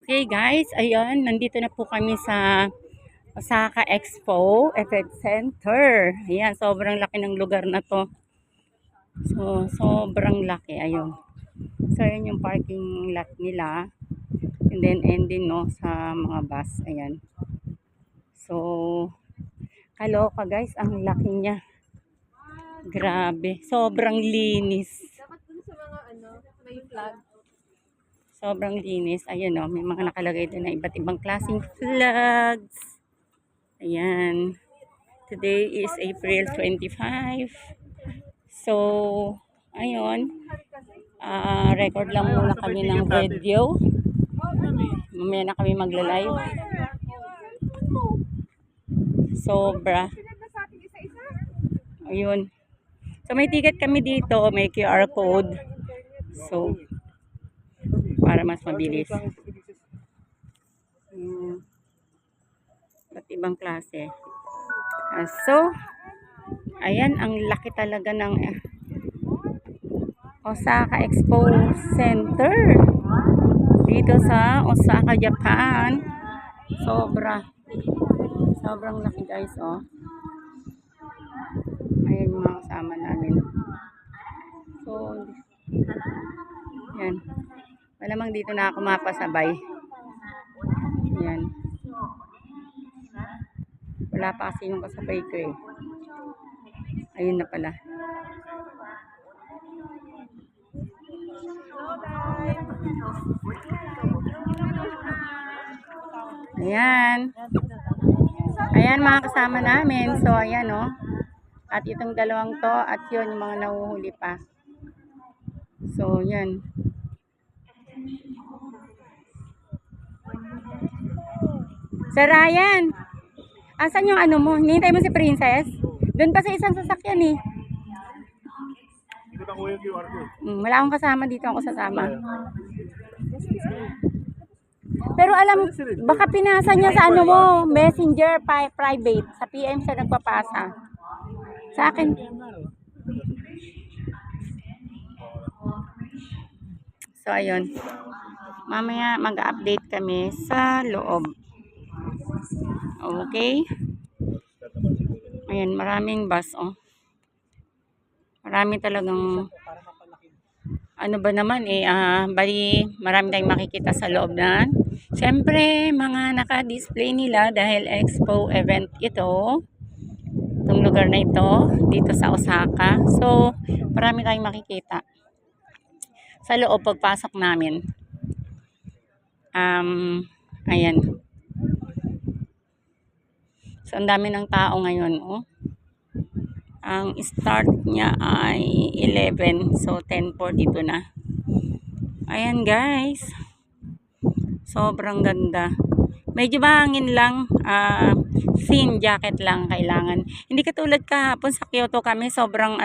Okay guys, ayun, nandito na po kami sa Osaka Expo Event Center. Ayan, sobrang laki ng lugar na to. So, sobrang laki, ayun. So, ayan yung parking lot nila. And then, ending, no, sa mga bus. Ayan. So, kaloka guys, ang laki niya. Grabe, sobrang linis. Dapat dun sa mga may flag. Sobrang linis. Ayan, oh, may mga nakalagay doon na iba't ibang klaseng flags. Ayan. Today is April 25. So, ayun. Record lang muna kami ng video. Mamaya na kami magla-live. Sobra. Ayun. So, may ticket kami dito. May QR code. So, para mas mabilis. At ibang klase. So, ayan, ang laki talaga ng Osaka Expo Center. Dito sa Osaka, Japan. Sobrang laki guys, oh. Ayan yung mga kasama namin. So, yan. Malamang dito na ako mapasabay. Yan. Wala pa kasi yung kasabay ko eh. Ayun na pala. Ayan. Ayan mga kasama namin. So, ayan oh. At itong dalawang to at yun yung mga nahuhuli pa. So, yan. Sir Ryan, asan yung ano mo? Hinihintay mo si Princess? Doon pa sa isang sasakyan eh. Wala akong kasama dito, ako sasama. Pero alam, baka pinasa niya sa ano mo, messenger, private. Sa PM siya nagpapasa. Sa akin. So, ayun. Mamaya mag-update kami sa loob. Okay? Ayan, maraming bus, oh. Marami talagang ano ba naman eh, bali marami tayong makikita sa loob na. Siyempre, mga naka-display nila dahil expo event ito. Itong lugar na ito, dito sa Osaka. So, marami tayong makikita sa loob pagpasok namin. Ayan. So, ang dami ng tao ngayon, oh. Ang start niya ay 11. So, 10:42 na. Ayan, guys. Sobrang ganda. Medyo mahangin lang. Thin jacket lang kailangan. Hindi katulad kahapon sa Kyoto kami. Sobrang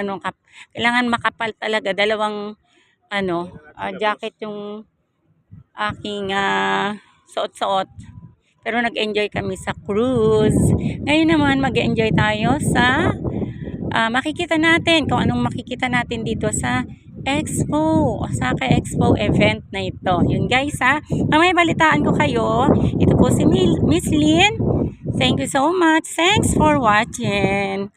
kailangan makapal talaga. Dalawang jacket yung aking suot-suot. Pero nag-enjoy kami sa cruise. Ngayon naman mag-enjoy tayo sa makikita natin kung anong makikita natin dito sa Expo, Osaka Expo event na ito. Yun guys ha. Mamaya balitaan ko kayo. Ito po si Miss Lynn. Thank you so much. Thanks for watching.